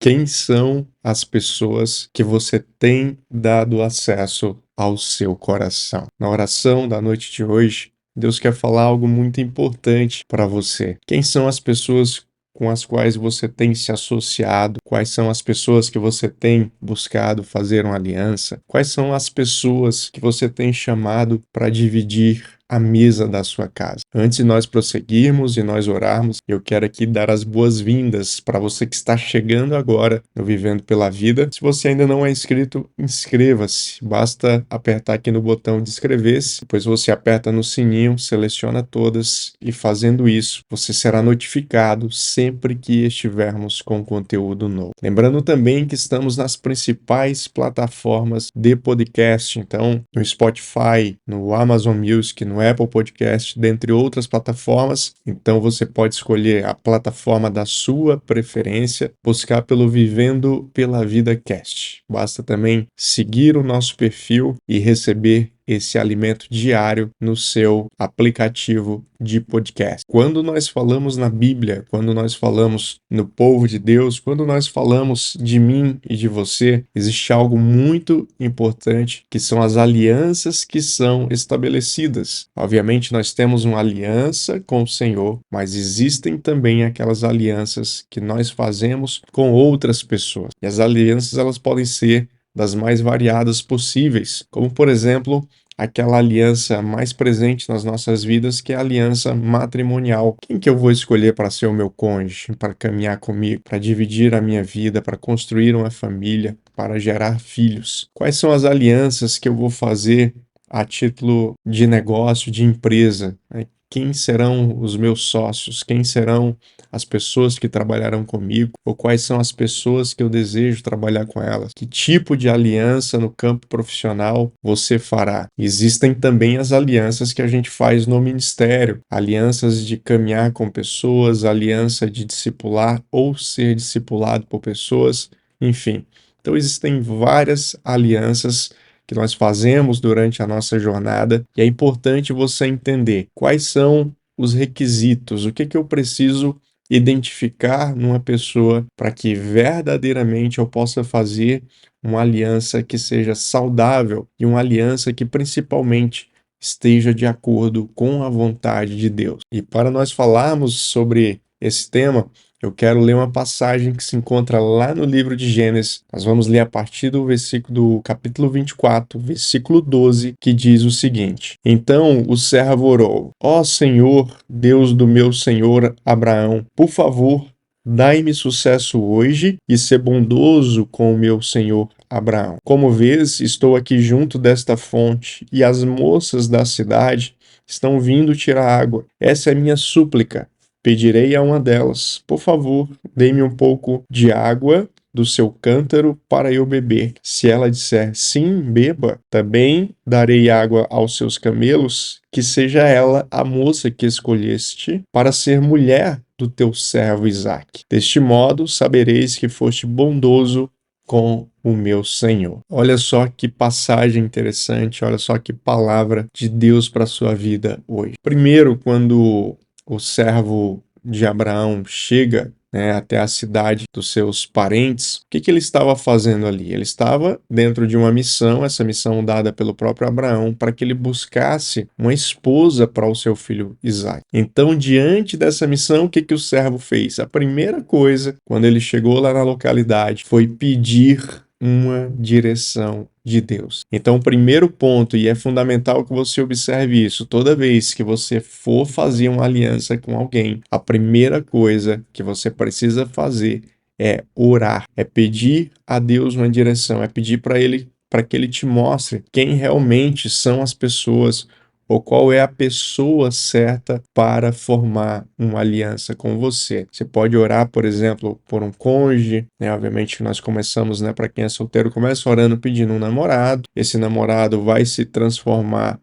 Quem são as pessoas que você tem dado acesso ao seu coração? Na oração da noite de hoje, Deus quer falar algo muito importante para você. Quem são as pessoas com as quais você tem se associado? Quais são as pessoas que você tem buscado fazer uma aliança? Quais são as pessoas que você tem chamado para dividir a mesa da sua casa? Antes de nós prosseguirmos e nós orarmos, eu quero aqui dar as boas-vindas para você que está chegando agora no Vivendo pela Vida. Se você ainda não é inscrito, inscreva-se. Basta apertar aqui no botão de inscrever-se, depois você aperta no sininho, seleciona todas e fazendo isso, você será notificado sempre que estivermos com conteúdo novo. Lembrando também que estamos nas principais plataformas de podcast, então no Spotify, no Amazon Music, no Apple Podcast, dentre outras plataformas. Então você pode escolher a plataforma da sua preferência, buscar pelo Vivendo pela Vida Cast. Basta também seguir o nosso perfil e receber esse alimento diário no seu aplicativo de podcast. Quando nós falamos na Bíblia, quando nós falamos no povo de Deus, quando nós falamos de mim e de você, existe algo muito importante que são as alianças que são estabelecidas. Obviamente nós temos uma aliança com o Senhor, mas existem também aquelas alianças que nós fazemos com outras pessoas. E as alianças elas podem ser das mais variadas possíveis, como por exemplo, aquela aliança mais presente nas nossas vidas, que é a aliança matrimonial. Quem que eu vou escolher para ser o meu cônjuge, para caminhar comigo, para dividir a minha vida, para construir uma família, para gerar filhos? Quais são as alianças que eu vou fazer a título de negócio, de empresa, né? Quem serão os meus sócios? Quem serão as pessoas que trabalharão comigo? Ou quais são as pessoas que eu desejo trabalhar com elas? Que tipo de aliança no campo profissional você fará? Existem também as alianças que a gente faz no ministério, alianças de caminhar com pessoas, aliança de discipular ou ser discipulado por pessoas, enfim. Então existem várias alianças que nós fazemos durante a nossa jornada, e é importante você entender quais são os requisitos, o que eu preciso identificar numa pessoa para que verdadeiramente eu possa fazer uma aliança que seja saudável e uma aliança que principalmente esteja de acordo com a vontade de Deus. E para nós falarmos sobre esse tema, eu quero ler uma passagem que se encontra lá no livro de Gênesis. Nós vamos ler a partir do capítulo 24, versículo 12, que diz o seguinte: Então o servo orou: Ó Senhor, Deus do meu senhor Abraão, por favor, dai-me sucesso hoje e ser bondoso com o meu senhor Abraão. Como vês, estou aqui junto desta fonte e as moças da cidade estão vindo tirar água. Essa é minha súplica. Pedirei a uma delas: por favor, dê-me um pouco de água do seu cântaro para eu beber. Se ela disser sim, beba, também darei água aos seus camelos, que seja ela a moça que escolheste para ser mulher do teu servo Isaque. Deste modo, sabereis que foste bondoso com o meu Senhor. Olha só que passagem interessante, olha só que palavra de Deus para a sua vida hoje. Primeiro, quando o servo de Abraão chega, né, até a cidade dos seus parentes, o que ele estava fazendo ali? Ele estava dentro de uma missão, essa missão dada pelo próprio Abraão, para que ele buscasse uma esposa para o seu filho Isaque. Então, diante dessa missão, o que o servo fez? A primeira coisa, quando ele chegou lá na localidade, foi pedir uma direção de Deus. Então, o primeiro ponto, e é fundamental que você observe isso, toda vez que você for fazer uma aliança com alguém, a primeira coisa que você precisa fazer é orar, é pedir a Deus uma direção, é pedir para que ele te mostre quem realmente são as pessoas ou qual é a pessoa certa para formar uma aliança com você. Você pode orar, por exemplo, por um cônjuge, né? Obviamente nós começamos, né, para quem é solteiro, começa orando pedindo um namorado. Esse namorado vai se transformar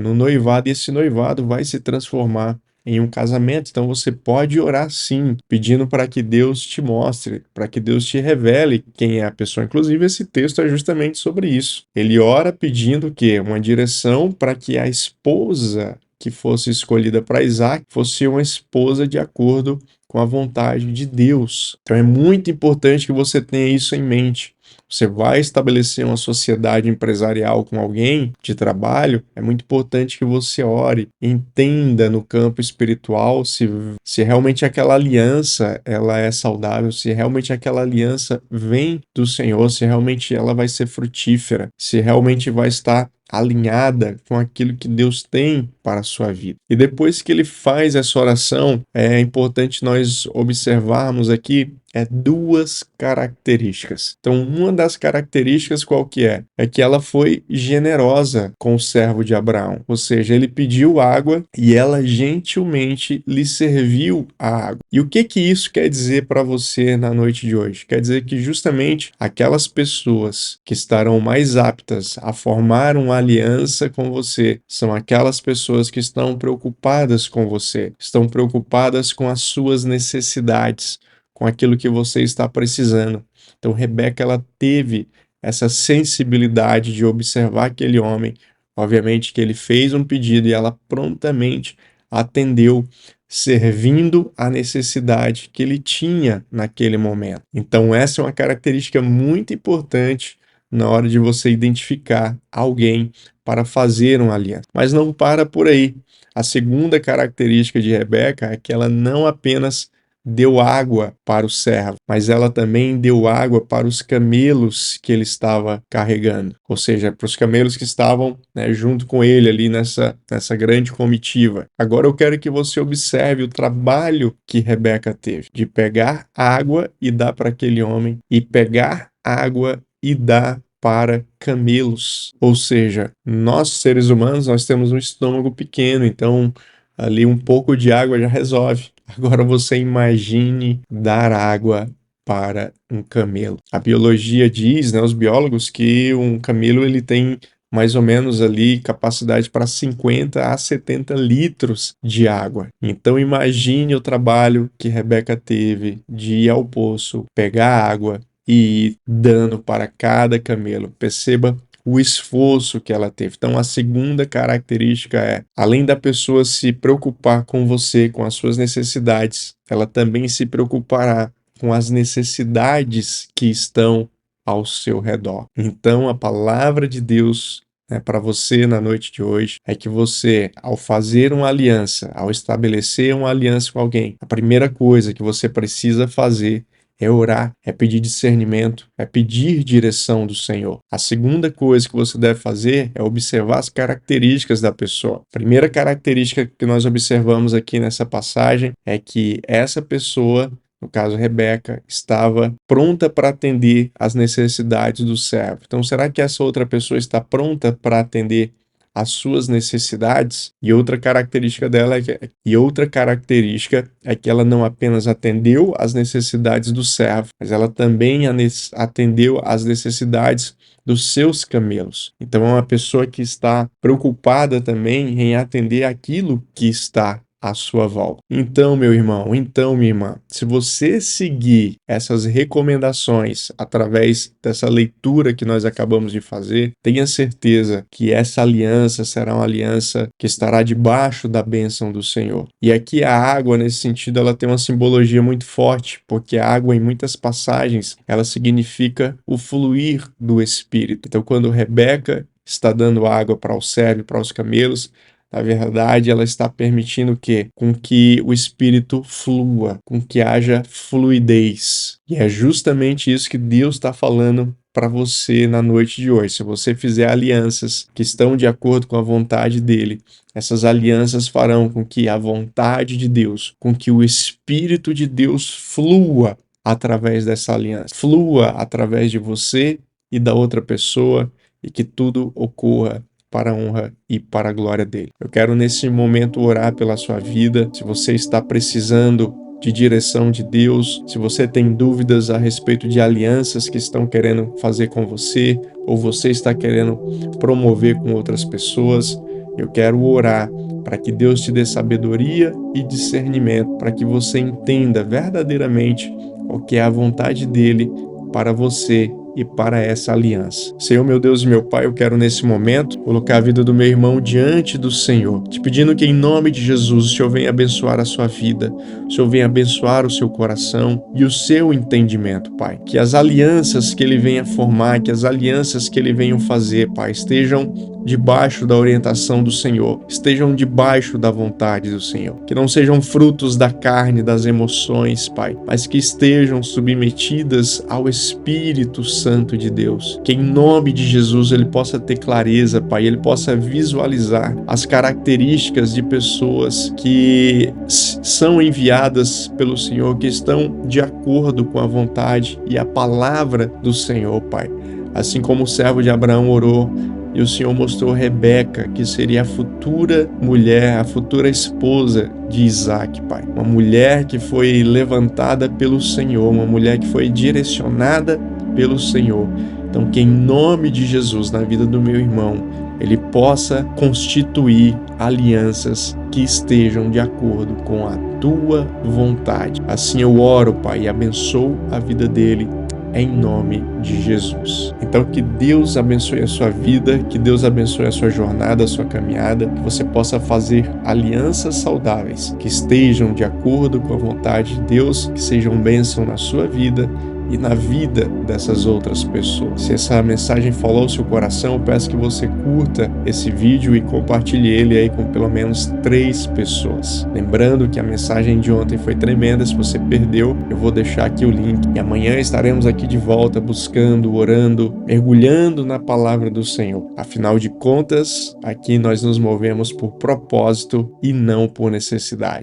no noivado e esse noivado vai se transformar em um casamento. Então você pode orar sim, pedindo para que Deus te mostre, para que Deus te revele quem é a pessoa. Inclusive esse texto é justamente sobre isso. Ele ora pedindo que uma direção para que a esposa que fosse escolhida para Isaac fosse uma esposa de acordo com a vontade de Deus. Então é muito importante que você tenha isso em mente. Você vai estabelecer uma sociedade empresarial com alguém de trabalho, é muito importante que você ore, entenda no campo espiritual se realmente aquela aliança ela é saudável, se realmente aquela aliança vem do Senhor, se realmente ela vai ser frutífera, se realmente vai estar alinhada com aquilo que Deus tem para a sua vida. E depois que ele faz essa oração, é importante nós observarmos aqui duas características. Então, uma das características qual que é? É que ela foi generosa com o servo de Abraão, ou seja, ele pediu água e ela gentilmente lhe serviu a água. E o que isso quer dizer para você na noite de hoje? Quer dizer que justamente aquelas pessoas que estarão mais aptas a formar uma aliança com você são aquelas pessoas que estão preocupadas com você, estão preocupadas com as suas necessidades, com aquilo que você está precisando. Então, Rebeca, ela teve essa sensibilidade de observar aquele homem. Obviamente que ele fez um pedido e ela prontamente atendeu, servindo a necessidade que ele tinha naquele momento. Então, essa é uma característica muito importante na hora de você identificar alguém para fazer uma aliança. Mas não para por aí. A segunda característica de Rebeca é que ela não apenas deu água para o servo, mas ela também deu água para os camelos que ele estava carregando, ou seja, para os camelos que estavam, junto com ele ali nessa grande comitiva. Agora eu quero que você observe o trabalho que Rebeca teve de pegar água e dar para aquele homem, e pegar água e dar para camelos. Ou seja, nós seres humanos, nós temos um estômago pequeno, então ali um pouco de água já resolve. Agora você imagine dar água para um camelo. A biologia diz, os biólogos, que um camelo ele tem mais ou menos ali capacidade para 50 a 70 litros de água. Então imagine o trabalho que Rebeca teve de ir ao poço, pegar água e ir dando para cada camelo. Perceba o esforço que ela teve. Então, a segunda característica é, além da pessoa se preocupar com você, com as suas necessidades, ela também se preocupará com as necessidades que estão ao seu redor. Então, a palavra de Deus para você na noite de hoje é que você, ao fazer uma aliança, ao estabelecer uma aliança com alguém, a primeira coisa que você precisa fazer é orar, é pedir discernimento, é pedir direção do Senhor. A segunda coisa que você deve fazer é observar as características da pessoa. A primeira característica que nós observamos aqui nessa passagem é que essa pessoa, no caso Rebeca, estava pronta para atender às necessidades do servo. Então, será que essa outra pessoa está pronta para atender as suas necessidades? E outra característica dela é que ela não apenas atendeu às necessidades do servo, mas ela também atendeu às necessidades dos seus camelos. Então é uma pessoa que está preocupada também em atender aquilo que está à sua volta. Então, meu irmão, então, minha irmã, se você seguir essas recomendações através dessa leitura que nós acabamos de fazer, tenha certeza que essa aliança será uma aliança que estará debaixo da bênção do Senhor. E aqui a água, nesse sentido, ela tem uma simbologia muito forte, porque a água, em muitas passagens, ela significa o fluir do Espírito. Então, quando Rebeca está dando água para o servo e para os camelos, na verdade, ela está permitindo com que o Espírito flua, com que haja fluidez. E é justamente isso que Deus está falando para você na noite de hoje. Se você fizer alianças que estão de acordo com a vontade dele, essas alianças farão com que a vontade de Deus, com que o Espírito de Deus flua através dessa aliança, flua através de você e da outra pessoa, e que tudo ocorra para a honra e para a glória dele. Eu quero nesse momento orar pela sua vida. Se você está precisando de direção de Deus, se você tem dúvidas a respeito de alianças que estão querendo fazer com você, ou você está querendo promover com outras pessoas, eu quero orar para que Deus te dê sabedoria e discernimento, para que você entenda verdadeiramente o que é a vontade dele para você e para essa aliança. Senhor, meu Deus e meu Pai, eu quero nesse momento colocar a vida do meu irmão diante do Senhor, te pedindo que em nome de Jesus o Senhor venha abençoar a sua vida, o Senhor venha abençoar o seu coração e o seu entendimento, Pai. Que as alianças que ele venha formar, que as alianças que ele venha fazer, Pai, estejam debaixo da orientação do Senhor, estejam debaixo da vontade do Senhor, que não sejam frutos da carne, das emoções, Pai, mas que estejam submetidas ao Espírito Santo de Deus, que em nome de Jesus ele possa ter clareza, Pai, ele possa visualizar as características de pessoas que são enviadas pelo Senhor, que estão de acordo com a vontade e a palavra do Senhor, Pai. Assim como o servo de Abraão orou, e o Senhor mostrou Rebeca, que seria a futura mulher, a futura esposa de Isaac, Pai. Uma mulher que foi levantada pelo Senhor, uma mulher que foi direcionada pelo Senhor. Então, que em nome de Jesus, na vida do meu irmão, ele possa constituir alianças que estejam de acordo com a tua vontade. Assim eu oro, Pai, e abençoo a vida dele, em nome de Jesus. Então que Deus abençoe a sua vida, que Deus abençoe a sua jornada, a sua caminhada, que você possa fazer alianças saudáveis, que estejam de acordo com a vontade de Deus, que sejam bênção na sua vida e na vida dessas outras pessoas. Se essa mensagem falou ao seu coração, eu peço que você curta esse vídeo e compartilhe ele aí com pelo menos 3 pessoas. Lembrando que a mensagem de ontem foi tremenda, se você perdeu, eu vou deixar aqui o link. E amanhã estaremos aqui de volta buscando, orando, mergulhando na palavra do Senhor. Afinal de contas, aqui nós nos movemos por propósito e não por necessidade.